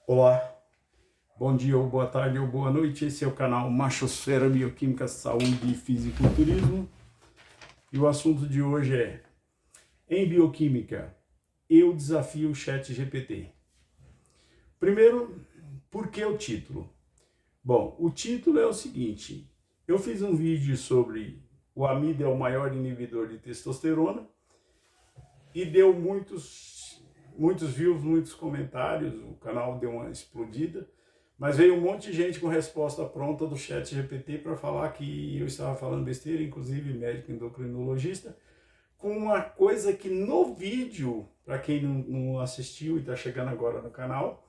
Olá, bom dia ou boa tarde ou boa noite. Esse é o canal Machosfera Bioquímica, Saúde e Fisiculturismo. E o assunto de hoje é: em bioquímica, eu desafio o ChatGPT. Primeiro, por que o título? Bom, o título é o seguinte: eu fiz um vídeo sobre o amido é o maior inibidor de testosterona e deu muitos views, muitos comentários, o canal deu uma explodida, mas veio um monte de gente com resposta pronta do chat GPT para falar que eu estava falando besteira, inclusive médico endocrinologista, com uma coisa que no vídeo, para quem não assistiu e está chegando agora no canal,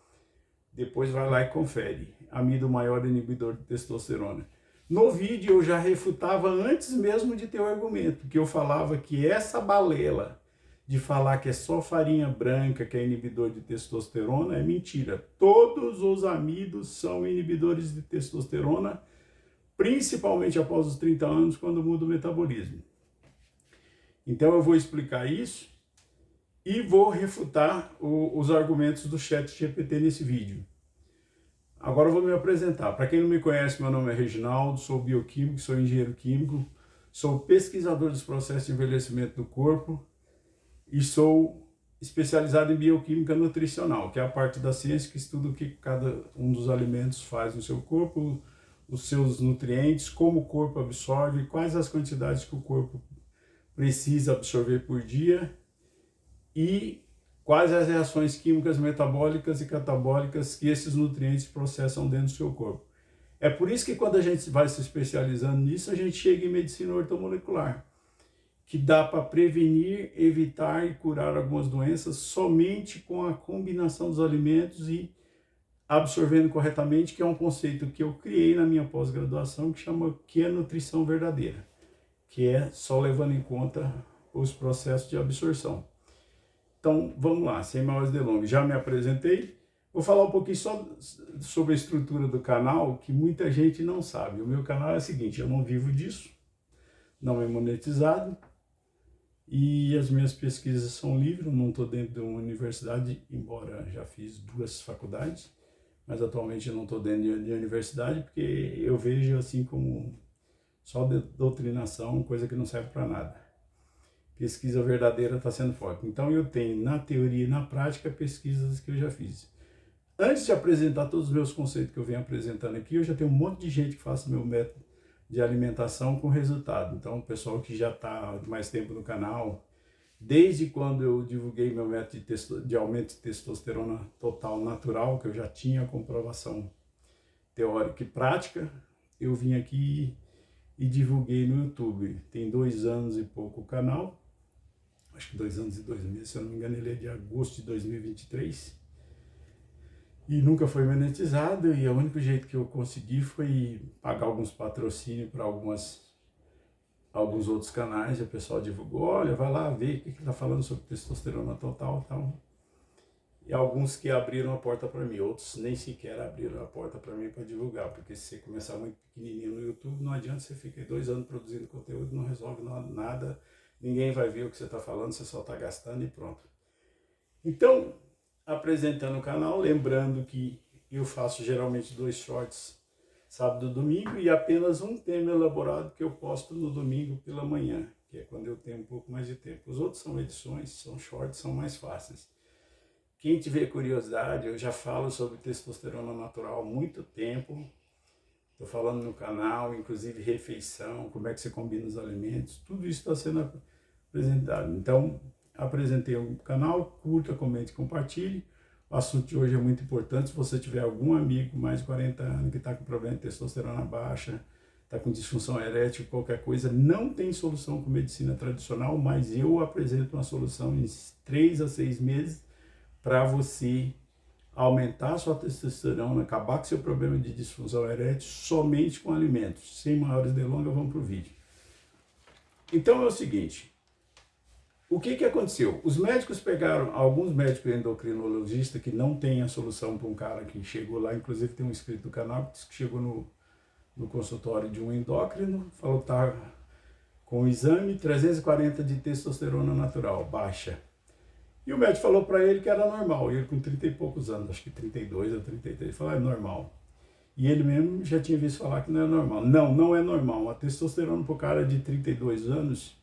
depois vai lá e confere, amido maior inibidor de testosterona. No vídeo eu já refutava antes mesmo de ter o argumento, que eu falava que essa balela de falar que é só farinha branca que é inibidor de testosterona é mentira. Todos os amidos são inibidores de testosterona, principalmente após os 30 anos, quando muda o metabolismo. Então eu vou explicar isso e vou refutar os argumentos do chat GPT nesse vídeo. Agora eu vou me apresentar. Para quem não me conhece, meu nome é Reginaldo, sou bioquímico, sou engenheiro químico, sou pesquisador dos processos de envelhecimento do corpo e sou especializado em bioquímica nutricional, que é a parte da ciência que estuda o que cada um dos alimentos faz no seu corpo, os seus nutrientes, como o corpo absorve, quais as quantidades que o corpo precisa absorver por dia e quais as reações químicas metabólicas e catabólicas que esses nutrientes processam dentro do seu corpo. É por isso que quando a gente vai se especializando nisso, a gente chega em medicina ortomolecular, que dá para prevenir, evitar e curar algumas doenças somente com a combinação dos alimentos e absorvendo corretamente, que é um conceito que eu criei na minha pós-graduação, que é nutrição verdadeira, que é só levando em conta os processos de absorção. Então, vamos lá, sem maiores delongas. Já me apresentei, vou falar um pouquinho só sobre a estrutura do canal, que muita gente não sabe. O meu canal é o seguinte: eu não vivo disso, não é monetizado, e as minhas pesquisas são livres, não estou dentro de uma universidade, embora já fiz 2 faculdades, mas atualmente eu não estou dentro de universidade, porque eu vejo assim como só doutrinação, coisa que não serve para nada. Pesquisa verdadeira está sendo forte. Então eu tenho, na teoria e na prática, pesquisas que eu já fiz. Antes de apresentar todos os meus conceitos que eu venho apresentando aqui, eu já tenho um monte de gente que faz meu método de alimentação com resultado. Então, o pessoal que já está mais tempo no canal, desde quando eu divulguei meu método de aumento de testosterona total natural, que eu já tinha comprovação teórica e prática, eu vim aqui e divulguei no YouTube. Tem 2 anos e pouco o canal, acho que 2 anos e 2 meses, se eu não me engano, ele é de agosto de 2023. E nunca foi monetizado, e o único jeito que eu consegui foi pagar alguns patrocínios para alguns outros canais, e o pessoal divulgou, olha, vai lá ver o que está falando sobre testosterona total e tal. E alguns que abriram a porta para mim, outros nem sequer abriram a porta para mim para divulgar, porque se você começar muito pequenininho no YouTube, não adianta você ficar 2 anos produzindo conteúdo, não resolve nada, ninguém vai ver o que você está falando, você só está gastando e pronto. Então, apresentando o canal, lembrando que eu faço geralmente 2 shorts sábado e domingo e apenas um tema elaborado que eu posto no domingo pela manhã, que é quando eu tenho um pouco mais de tempo. Os outros são edições, são shorts, são mais fáceis. Quem tiver curiosidade, eu já falo sobre testosterona natural há muito tempo. Estou falando no canal, inclusive refeição, como é que você combina os alimentos, tudo isso está sendo apresentado. Então, apresentei o canal, curta, comente, compartilhe. O assunto de hoje é muito importante. Se você tiver algum amigo com mais de 40 anos que está com problema de testosterona baixa, está com disfunção erétil, qualquer coisa, não tem solução com medicina tradicional, mas eu apresento uma solução em 3 a 6 meses para você aumentar a sua testosterona, acabar com seu problema de disfunção erétil somente com alimentos. Sem maiores delongas, vamos para o vídeo. Então é o seguinte: o que aconteceu? Os médicos pegaram, alguns médicos endocrinologistas que não têm a solução para um cara que chegou lá, inclusive tem um inscrito do canal que disse que chegou no consultório de um endócrino, falou que estava com o exame 340 de testosterona natural, baixa. E o médico falou para ele que era normal, e ele com 30 e poucos anos, acho que 32 ou 33, ele falou, é normal. E ele mesmo já tinha visto falar que não é normal. Não, não é normal. A testosterona para o cara de 32 anos,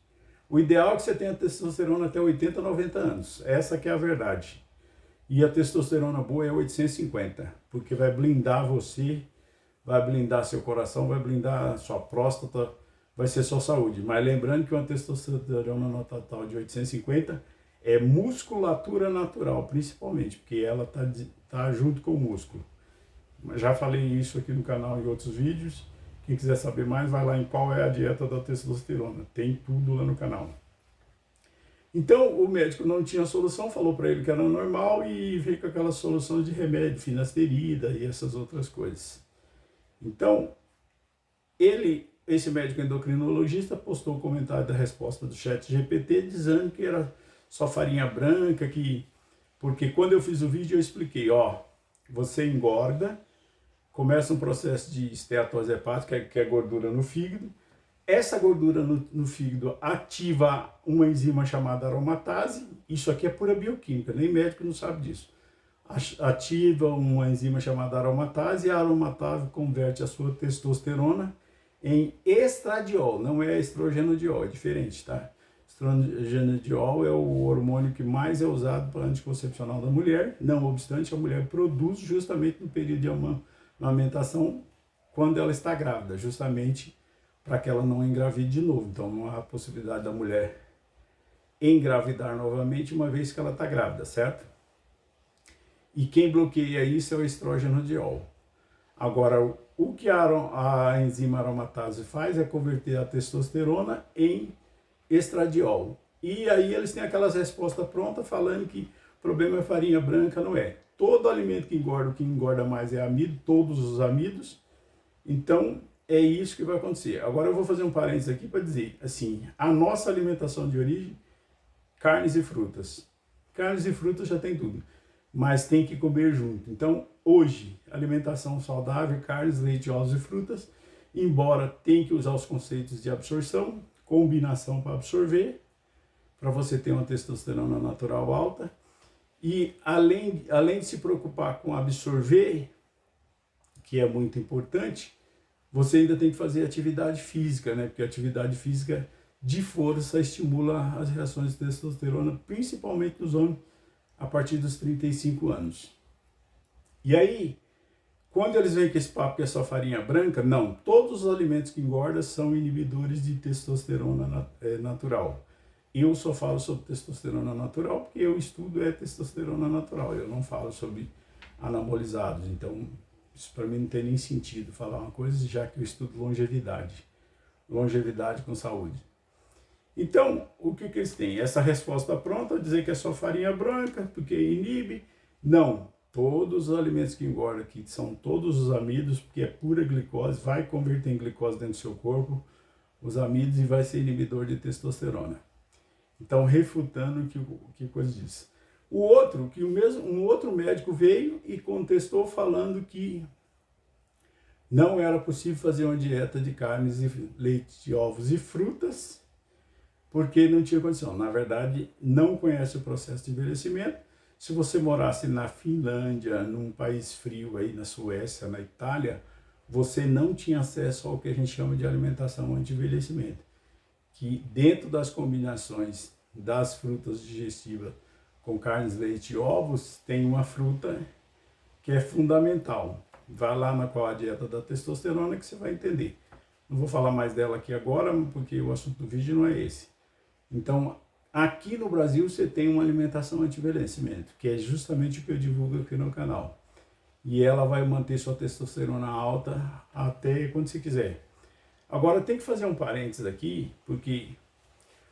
o ideal é que você tenha testosterona até 80, 90 anos. Essa que é a verdade. E a testosterona boa é 850, porque vai blindar você, vai blindar seu coração, vai blindar sua próstata, vai ser sua saúde. Mas lembrando que uma testosterona no total de 850 é musculatura natural, principalmente, porque ela tá junto com o músculo. Já falei isso aqui no canal em outros vídeos. Quem quiser saber mais, vai lá em qual é a dieta da testosterona. Tem tudo lá no canal. Então, o médico não tinha solução, falou para ele que era normal e veio com aquelas soluções de remédio, finasterida e essas outras coisas. Então, esse médico endocrinologista postou um comentário da resposta do ChatGPT dizendo que era só farinha branca, porque quando eu fiz o vídeo eu expliquei, ó, você engorda, começa um processo de esteatose hepática, que é gordura no fígado. Essa gordura no fígado ativa uma enzima chamada aromatase. Isso aqui é pura bioquímica, nem médico não sabe disso. Ativa uma enzima chamada aromatase e a aromatase converte a sua testosterona em estradiol. Não é estrogênodiol, é diferente, tá? Estrogênodiol é o hormônio que mais é usado para anticoncepcional da mulher. Não obstante, a mulher produz justamente no período de amamentação, quando ela está grávida, justamente para que ela não engravide de novo. Então não há possibilidade da mulher engravidar novamente uma vez que ela está grávida, certo? E quem bloqueia isso é o estrógeno-diol. Agora, o que a enzima aromatase faz é converter a testosterona em estradiol. E aí eles têm aquelas respostas prontas falando que o problema é farinha branca, não é. Todo alimento que engorda, o que engorda mais é amido, todos os amidos. Então, é isso que vai acontecer. Agora eu vou fazer um parênteses aqui para dizer, assim, a nossa alimentação de origem, carnes e frutas. Carnes e frutas já tem tudo, mas tem que comer junto. Então, hoje, alimentação saudável, carnes, leite, ovos e frutas, embora tenha que usar os conceitos de absorção, combinação para absorver, para você ter uma testosterona natural alta. E além de se preocupar com absorver, que é muito importante, você ainda tem que fazer atividade física, né? Porque a atividade física de força estimula as reações de testosterona, principalmente nos homens, a partir dos 35 anos. E aí, quando eles veem que esse papo que é só farinha branca, não, todos os alimentos que engordam são inibidores de testosterona natural. Eu só falo sobre testosterona natural porque eu estudo testosterona natural, eu não falo sobre anabolizados, então isso para mim não tem nem sentido falar uma coisa, já que eu estudo longevidade com saúde. Então, o que eles têm? Essa resposta pronta, dizer que é só farinha branca, porque inibe. Não, todos os alimentos que engordam aqui são todos os amidos, porque é pura glicose, vai converter em glicose dentro do seu corpo, os amidos, e vai ser inibidor de testosterona. Então, refutando que coisa diz. Um outro médico veio e contestou falando que não era possível fazer uma dieta de carnes, e leite, ovos e frutas, porque não tinha condição. Na verdade, não conhece o processo de envelhecimento. Se você morasse na Finlândia, num país frio aí, na Suécia, na Itália, você não tinha acesso ao que a gente chama de alimentação anti-envelhecimento, que dentro das combinações das frutas digestivas com carnes, leite e ovos, tem uma fruta que é fundamental. Vai lá na qual a dieta da testosterona que você vai entender. Não vou falar mais dela aqui agora, porque o assunto do vídeo não é esse. Então, aqui no Brasil você tem uma alimentação anti-envelhecimento, que é justamente o que eu divulgo aqui no canal. E ela vai manter sua testosterona alta até quando você quiser. Agora, tem que fazer um parênteses aqui, porque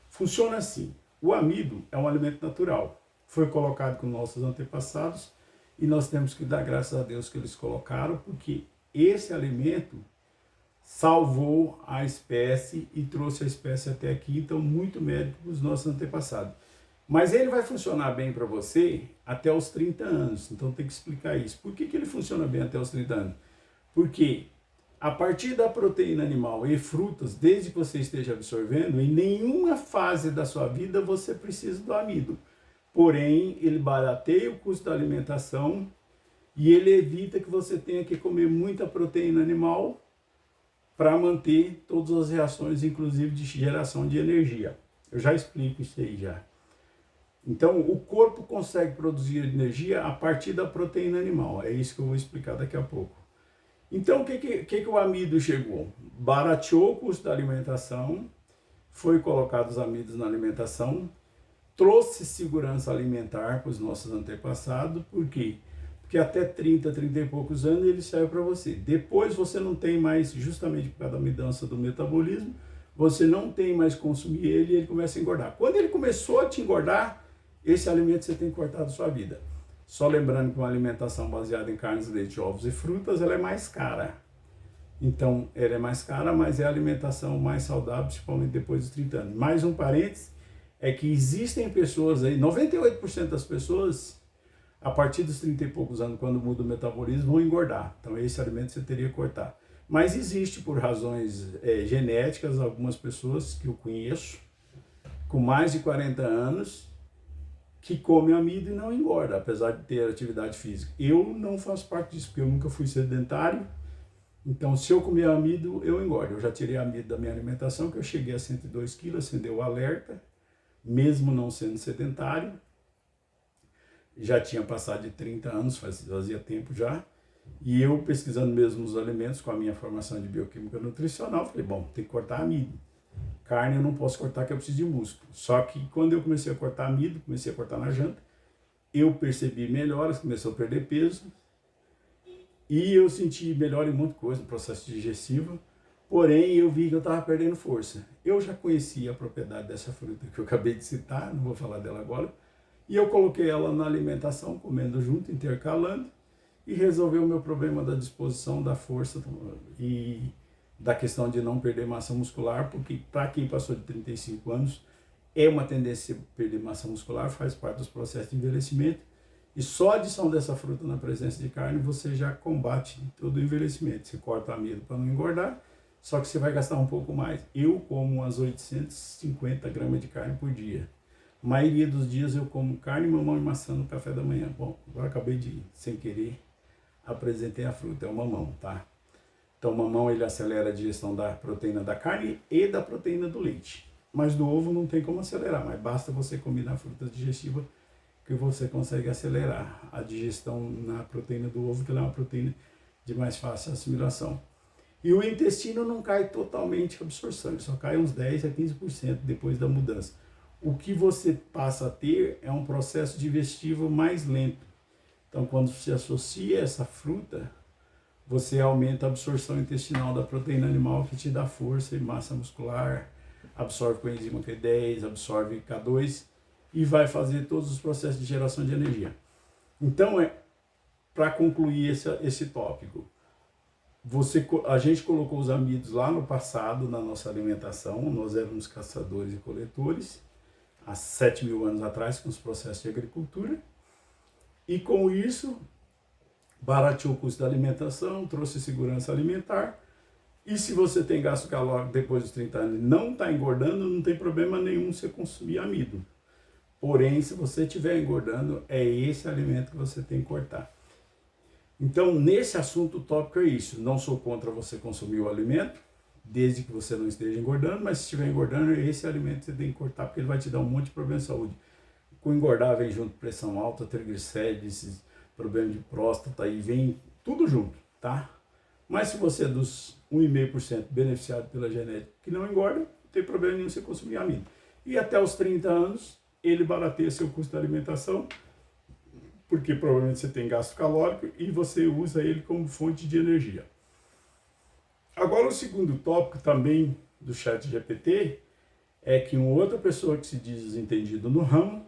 funciona assim. O amido é um alimento natural. Foi colocado com nossos antepassados e nós temos que dar graças a Deus que eles colocaram, porque esse alimento salvou a espécie e trouxe a espécie até aqui, então muito mérito para os nossos antepassados. Mas ele vai funcionar bem para você até os 30 anos, então tem que explicar isso. Por que ele funciona bem até os 30 anos? Porque a partir da proteína animal e frutas, desde que você esteja absorvendo, em nenhuma fase da sua vida você precisa do amido. porém ele barateia o custo da alimentação e ele evita que você tenha que comer muita proteína animal para manter todas as reações, inclusive de geração de energia. Eu já explico isso aí já. Então, o corpo consegue produzir energia a partir da proteína animal. É isso que eu vou explicar daqui a pouco. Então, o que o amido chegou? Barateou o custo da alimentação, foi colocado os amidos na alimentação, trouxe segurança alimentar para os nossos antepassados. Por quê? Porque até 30 e poucos anos ele serve para você. Depois você não tem mais, justamente por causa da mudança do metabolismo, você não tem mais consumir ele e ele começa a engordar. Quando ele começou a te engordar, esse alimento você tem que cortar da sua vida. Só lembrando que uma alimentação baseada em carnes, leite, ovos e frutas, ela é mais cara. Então, ela é mais cara, mas é a alimentação mais saudável, principalmente depois dos 30 anos. Mais um parênteses, é que existem pessoas aí, 98% das pessoas, a partir dos 30 e poucos anos, quando muda o metabolismo, vão engordar. Então, esse alimento você teria que cortar. Mas existe, por razões genéticas, algumas pessoas que eu conheço, com mais de 40 anos, que come amido e não engorda, apesar de ter atividade física. Eu não faço parte disso, porque eu nunca fui sedentário. Então, se eu comer amido, eu engordo. Eu já tirei amido da minha alimentação, que eu cheguei a 102 quilos, acendeu o alerta, mesmo não sendo sedentário. Já tinha passado de 30 anos, fazia tempo já. E eu, pesquisando mesmo os alimentos, com a minha formação de bioquímica nutricional, falei, bom, tem que cortar amido. Carne eu não posso cortar, que eu preciso de músculo. Só que quando eu comecei a cortar amido, comecei a cortar na janta, eu percebi melhoras, comecei a perder peso, e eu senti melhor em muita coisa no processo digestivo, porém eu vi que eu estava perdendo força. Eu já conhecia a propriedade dessa fruta que eu acabei de citar, não vou falar dela agora, e eu coloquei ela na alimentação, comendo junto, intercalando, e resolveu o meu problema da disposição, da força e da questão de não perder massa muscular, porque para quem passou de 35 anos, é uma tendência a perder massa muscular, faz parte dos processos de envelhecimento, e só a adição dessa fruta na presença de carne, você já combate todo o envelhecimento. Você corta amido para não engordar, só que você vai gastar um pouco mais. Eu como umas 850 gramas de carne por dia. A maioria dos dias eu como carne, mamão e maçã no café da manhã. Bom, agora acabei de, sem querer, apresentei a fruta, é o mamão, tá? Então o mamão ele acelera a digestão da proteína da carne e da proteína do leite. Mas do ovo não tem como acelerar, mas basta você combinar frutas digestivas que você consegue acelerar a digestão na proteína do ovo, que ela é uma proteína de mais fácil assimilação. E o intestino não cai totalmente a absorção, ele só cai uns 10 a 15% depois da mudança. O que você passa a ter é um processo digestivo mais lento. Então, quando você associa essa fruta, você aumenta a absorção intestinal da proteína animal, que te dá força e massa muscular, absorve coenzima Q10, absorve K2 e vai fazer todos os processos de geração de energia. Então, para concluir esse tópico, a gente colocou os amidos lá no passado na nossa alimentação, nós éramos caçadores e coletores, há 7.000 anos atrás, com os processos de agricultura, e com isso barateou o custo da alimentação, trouxe segurança alimentar, e se você tem gasto calórico depois dos 30 anos e não está engordando, não tem problema nenhum você consumir amido. Porém, se você estiver engordando, é esse alimento que você tem que cortar. Então, nesse assunto, o tópico é isso. Não sou contra você consumir o alimento, desde que você não esteja engordando, mas se estiver engordando, esse alimento você tem que cortar, porque ele vai te dar um monte de problema de saúde. Com engordar vem junto pressão alta, triglicérides, problema de próstata, e vem tudo junto, tá? Mas se você é dos 1,5% beneficiado pela genética que não engorda, não tem problema nenhum você consumir amido. E até os 30 anos, ele barateia seu custo de alimentação, porque provavelmente você tem gasto calórico e você usa ele como fonte de energia. Agora, o segundo tópico também do ChatGPT é que uma outra pessoa que se diz entendido no ramo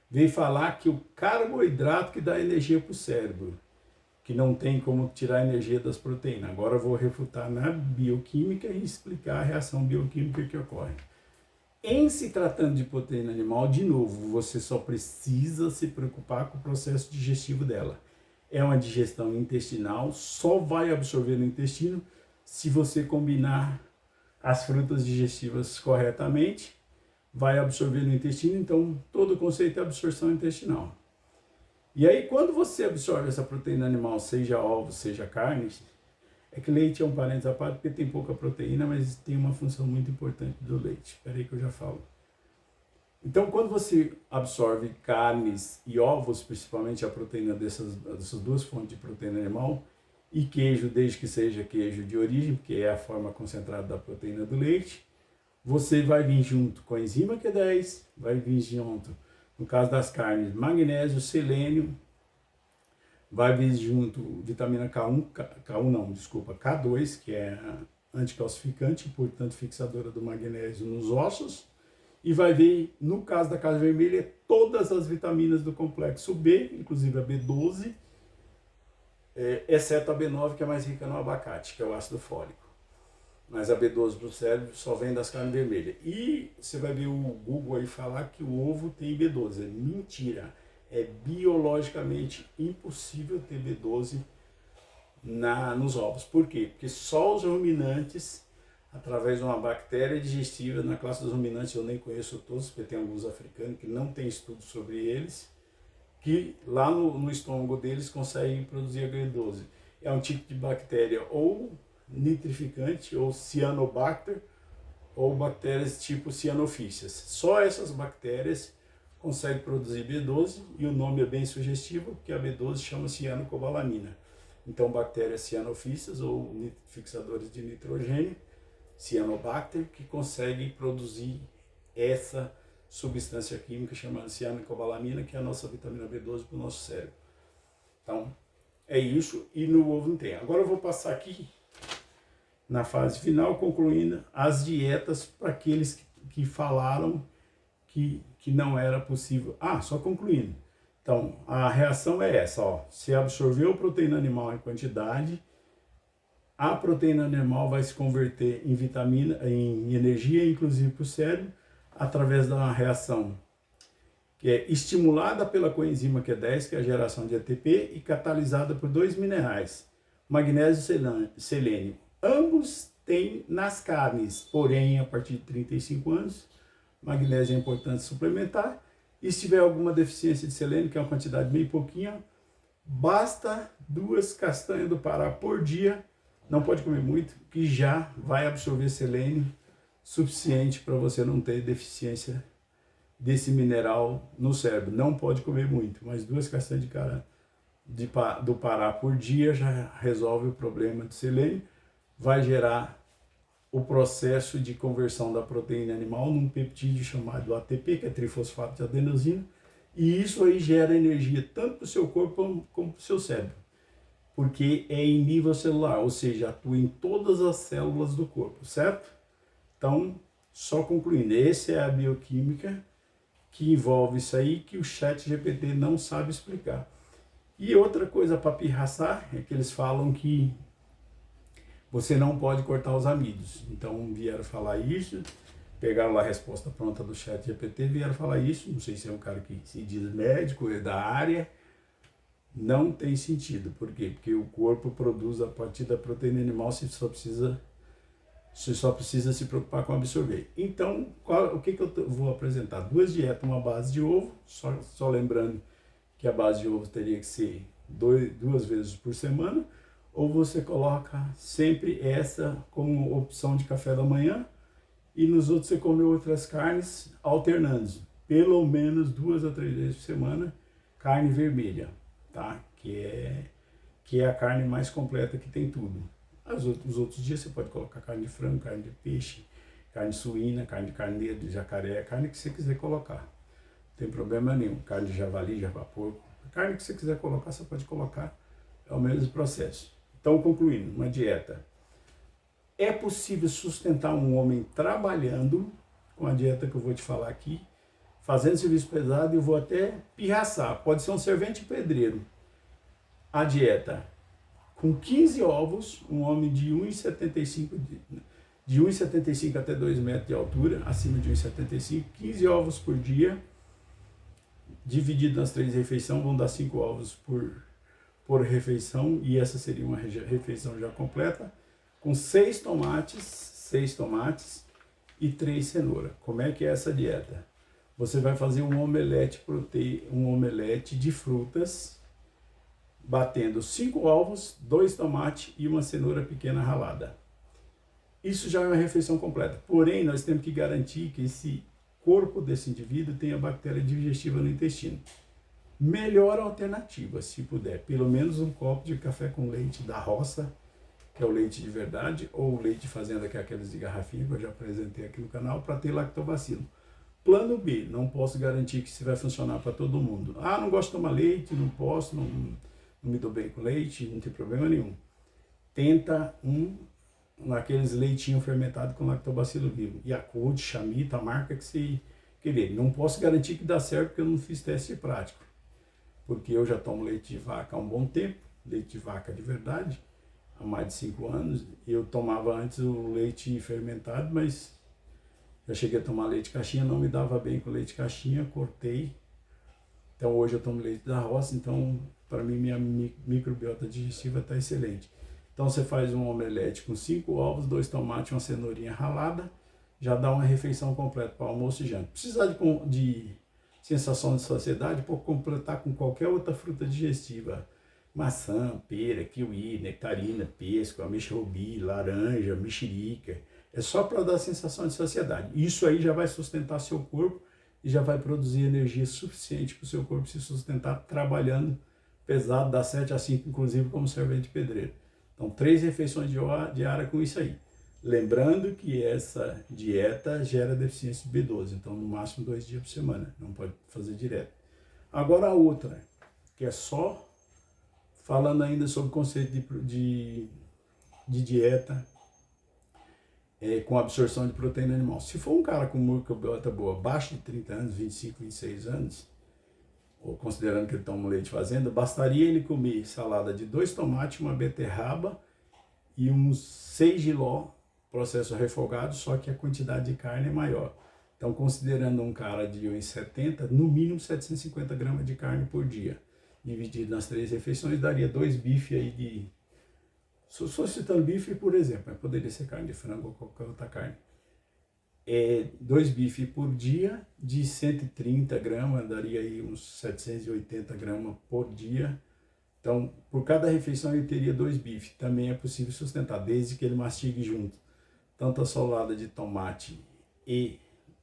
veio falar que o carboidrato que dá energia para o cérebro, que não tem como tirar a energia das proteínas. Agora eu vou refutar na bioquímica e explicar a reação bioquímica que ocorre. Em se tratando de proteína animal, de novo, você só precisa se preocupar com o processo digestivo dela. É uma digestão intestinal, só vai absorver no intestino se você combinar as frutas digestivas corretamente, vai absorver no intestino, então todo o conceito é absorção intestinal. E aí quando você absorve essa proteína animal, seja ovos, seja carnes, é que leite é um parênteses à parte porque tem pouca proteína, mas tem uma função muito importante do leite. Espera aí que eu já falo. Então, quando você absorve carnes e ovos, principalmente a proteína dessas duas fontes de proteína animal, e queijo, desde que seja queijo de origem, que é a forma concentrada da proteína do leite, você vai vir junto com a enzima Q10, vai vir junto, no caso das carnes, magnésio, selênio, vai vir junto vitamina K2, que é anticalcificante, portanto fixadora do magnésio nos ossos, e vai vir, no caso da carne vermelha, todas as vitaminas do complexo B, inclusive a B12, exceto a B9, que é mais rica no abacate, que é o ácido fólico. Mas a B12 para o cérebro só vem das carnes vermelhas. E você vai ver o Google aí falar que o ovo tem B12. É mentira. É biologicamente impossível ter B12 nos ovos. Por quê? Porque só os ruminantes, através de uma bactéria digestiva, na classe dos ruminantes eu nem conheço todos, porque tem alguns africanos que não tem estudo sobre eles, que lá no estômago deles conseguem produzir a B12. É um tipo de bactéria ou nitrificante, ou cianobacter, ou bactérias tipo cianofícias. Só essas bactérias conseguem produzir B12, e o nome é bem sugestivo, porque a B12 chama cianocobalamina. Então, bactérias cianofícias, ou fixadores de nitrogênio, cianobacter, que conseguem produzir essa substância química chamada cianocobalamina, que é a nossa vitamina B12 para o nosso cérebro. Então, é isso, e no ovo não tem. Agora eu vou passar aqui, na fase final, concluindo as dietas para aqueles que falaram que não era possível. Só concluindo. Então, a reação é essa, ó. Se absorveu proteína animal em quantidade, a proteína animal vai se converter em vitamina, em energia, inclusive para o cérebro, através da reação que é estimulada pela coenzima Q10, que é a geração de ATP, e catalisada por dois minerais, magnésio e selênio. Ambos têm nas carnes, porém, a partir de 35 anos, magnésio é importante suplementar. E se tiver alguma deficiência de selênio, que é uma quantidade bem pouquinha, basta 2 castanhas do Pará por dia, não pode comer muito, que já vai absorver selênio suficiente para você não ter deficiência desse mineral no cérebro. Não pode comer muito, mas 2 castanhas do Pará por dia já resolve o problema de selênio, vai gerar o processo de conversão da proteína animal num peptídeo chamado ATP, que é trifosfato de adenosina, e isso aí gera energia tanto para o seu corpo como para o seu cérebro, porque é em nível celular, ou seja, atua em todas as células do corpo, certo? Então, só concluindo, essa é a bioquímica que envolve isso aí, que o ChatGPT não sabe explicar. E outra coisa para pirraçar é que eles falam que você não pode cortar os amidos. Então vieram falar isso, pegaram lá a resposta pronta do ChatGPT, vieram falar isso, não sei se é um cara que se diz médico, é da área, não tem sentido. Por quê? Porque o corpo produz a partir da proteína animal, você só precisa se preocupar com absorver. Então, o que eu vou apresentar? 2 dietas, uma base de ovo, só lembrando que a base de ovo teria que ser 2 vezes por semana, ou você coloca sempre essa como opção de café da manhã, e nos outros você come outras carnes alternando, pelo menos 2 a 3 vezes por semana, carne vermelha, tá? Que é a carne mais completa, que tem tudo. Os outros dias você pode colocar carne de frango, carne de peixe, carne suína, carne de carneiro, de jacaré, a carne que você quiser colocar. Não tem problema nenhum. Carne de javali, porco, a carne que você quiser colocar, você pode colocar. É o mesmo processo. Então, concluindo, uma dieta. É possível sustentar um homem trabalhando, com a dieta que eu vou te falar aqui, fazendo serviço pesado, e eu vou até pirraçar. Pode ser um servente pedreiro. A dieta: com 15 ovos, um homem de 1,75 até 2 metros de altura, acima de 1,75, 15 ovos por dia, dividido nas 3 refeições, vão dar 5 ovos por refeição, e essa seria uma refeição já completa, com 6 tomates, e 3 cenouras. Como é que é essa dieta? Você vai fazer um omelete um omelete de frutas, batendo 5 ovos, 2 tomates e uma cenoura pequena ralada. Isso já é uma refeição completa. Porém, nós temos que garantir que esse corpo desse indivíduo tenha bactéria digestiva no intestino. Melhor alternativa, se puder, pelo menos um copo de café com leite da roça, que é o leite de verdade, ou o leite de fazenda, que é aqueles de garrafinha que eu já apresentei aqui no canal, para ter lactobacilo. Plano B, não posso garantir que isso vai funcionar para todo mundo. Ah, não gosto de tomar leite, não posso, não me dou bem com leite, não tem problema nenhum. Tenta aqueles leitinhos fermentados com lactobacilo vivo. Yakult, Chamita, a marca que você querer. Não posso garantir que dá certo porque eu não fiz teste prático. Porque eu já tomo leite de vaca há um bom tempo, leite de vaca de verdade, há mais de 5 anos. Eu tomava antes o leite fermentado, mas já cheguei a tomar leite caixinha, não me dava bem com leite caixinha, cortei. Então hoje eu tomo leite da roça, então para mim minha microbiota digestiva está excelente. Então você faz um omelete com 5 ovos, 2 tomates, uma cenourinha ralada, já dá uma refeição completa para almoço e janta. Precisar de sensação de saciedade, pode completar com qualquer outra fruta digestiva. Maçã, pera, kiwi, nectarina, pêssego, ameixa rubi, laranja, mexerica. É só para dar sensação de saciedade. Isso aí já vai sustentar seu corpo e já vai produzir energia suficiente para o seu corpo se sustentar trabalhando pesado, das 7 às 5, inclusive como servente pedreiro. Então, 3 refeições diárias com isso aí. Lembrando que essa dieta gera deficiência de B12, então no máximo 2 dias por semana, não pode fazer direto. Agora a outra, que é só falando ainda sobre o conceito de dieta com absorção de proteína animal. Se for um cara com microbiota boa, abaixo de 30 anos, 25, 26 anos, ou considerando que ele toma leite de fazenda, bastaria ele comer salada de 2 tomates, uma beterraba e uns 6 jiló, processo refogado, só que a quantidade de carne é maior. Então, considerando um cara de 1,70, no mínimo 750 gramas de carne por dia. Dividido nas 3 refeições, daria 2 bifes aí de... Só citando bife, por exemplo, poderia ser carne de frango ou qualquer outra carne. 2 bifes por dia, de 130 gramas, daria aí uns 780 gramas por dia. Então, por cada refeição ele teria 2 bifes. Também é possível sustentar, desde que ele mastigue junto tanto a salada de tomate e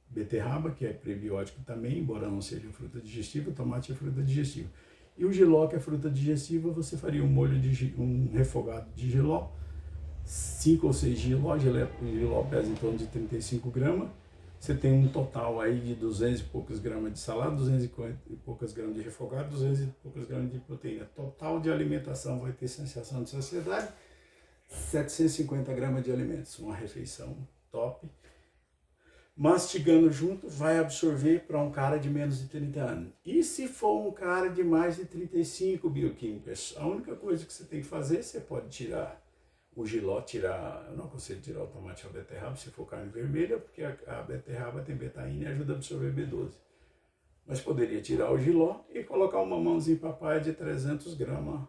beterraba, que é prebiótico também, embora não seja fruta digestiva, o tomate é fruta digestiva. E o jiló, que é fruta digestiva, você faria um refogado de jiló, 5 ou 6 jiló, jiló pesa em torno de 35 gramas, você tem um total aí de 200 e poucos gramas de salada, 250 e poucas gramas de refogado, 200 e poucas gramas de proteína. Total de alimentação vai ter sensação de saciedade, 750 gramas de alimentos, uma refeição top. Mastigando junto, vai absorver para um cara de menos de 30 anos. E se for um cara de mais de 35 bioquímicas, a única coisa que você tem que fazer, você pode tirar o jiló, eu não aconselho tirar o tomate ou a beterraba se for carne vermelha, porque a beterraba tem betaína e ajuda a absorver B12. Mas poderia tirar o jiló e colocar uma mãozinha papaya de 300 gramas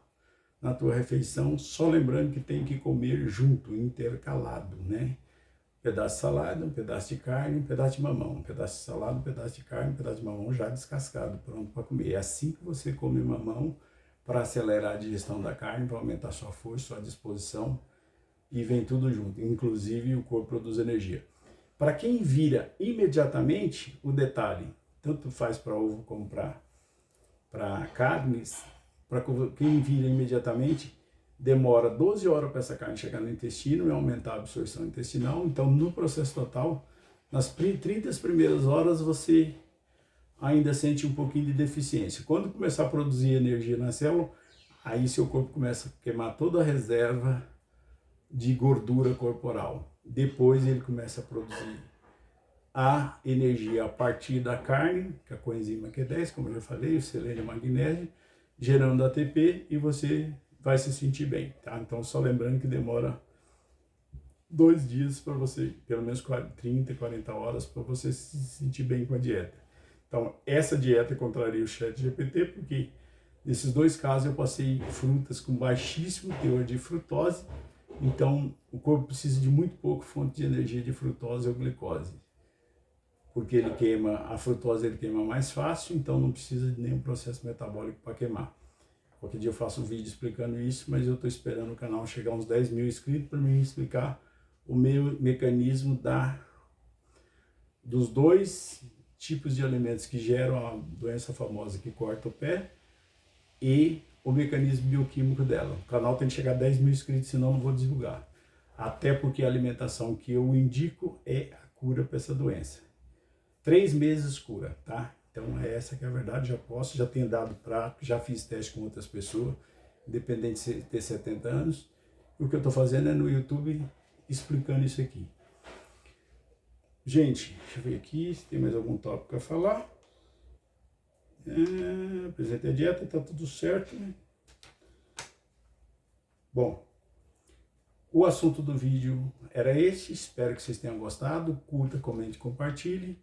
na tua refeição, só lembrando que tem que comer junto, intercalado, né? Um pedaço de salada, um pedaço de carne, um pedaço de mamão, um pedaço de salada, um pedaço de carne, um pedaço de mamão já descascado, pronto para comer. É assim que você come mamão, para acelerar a digestão da carne, para aumentar sua força, sua disposição, e vem tudo junto, inclusive o corpo produz energia. Para quem vira imediatamente, o detalhe, tanto faz para ovo como para carnes, para quem vira imediatamente, demora 12 horas para essa carne chegar no intestino e aumentar a absorção intestinal. Então, no processo total, nas 30 primeiras horas, você ainda sente um pouquinho de deficiência. Quando começar a produzir energia na célula, aí seu corpo começa a queimar toda a reserva de gordura corporal. Depois ele começa a produzir a energia a partir da carne, que é a coenzima Q10, como eu já falei, o selênio e o magnésio, gerando ATP, e você vai se sentir bem, tá? Então, só lembrando que demora 2 dias para você, pelo menos 30, 40 horas, para você se sentir bem com a dieta. Então, essa dieta contraria o ChatGPT, porque nesses 2 casos eu passei frutas com baixíssimo teor de frutose Então, o corpo precisa de muito pouco fonte de energia de frutose ou glicose, porque ele queima, a frutose ele queima mais fácil, então não precisa de nenhum processo metabólico para queimar. Qualquer dia eu faço um vídeo explicando isso, mas eu estou esperando o canal chegar a uns 10 mil inscritos para mim explicar o meu mecanismo dos dois tipos de alimentos que geram a doença famosa que corta o pé e o mecanismo bioquímico dela. O canal tem que chegar a 10 mil inscritos, senão não vou divulgar. Até porque a alimentação que eu indico é a cura para essa doença. 3 meses cura, tá? Então é essa que é a verdade, já tenho dado prático, já fiz teste com outras pessoas, independente de ter 70 anos. E o que eu estou fazendo é no YouTube explicando isso aqui. Gente, deixa eu ver aqui se tem mais algum tópico a falar. Apresentei a dieta, tá tudo certo, né? Bom, o assunto do vídeo era esse, espero que vocês tenham gostado, curta, comente, compartilhe.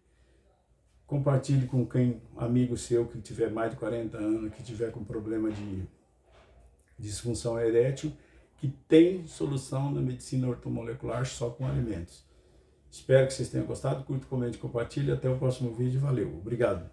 Compartilhe com quem, amigo seu que tiver mais de 40 anos, que tiver com problema de disfunção erétil, que tem solução na medicina ortomolecular só com alimentos. Espero que vocês tenham gostado, curta, comente, compartilhe, até o próximo vídeo, valeu, obrigado.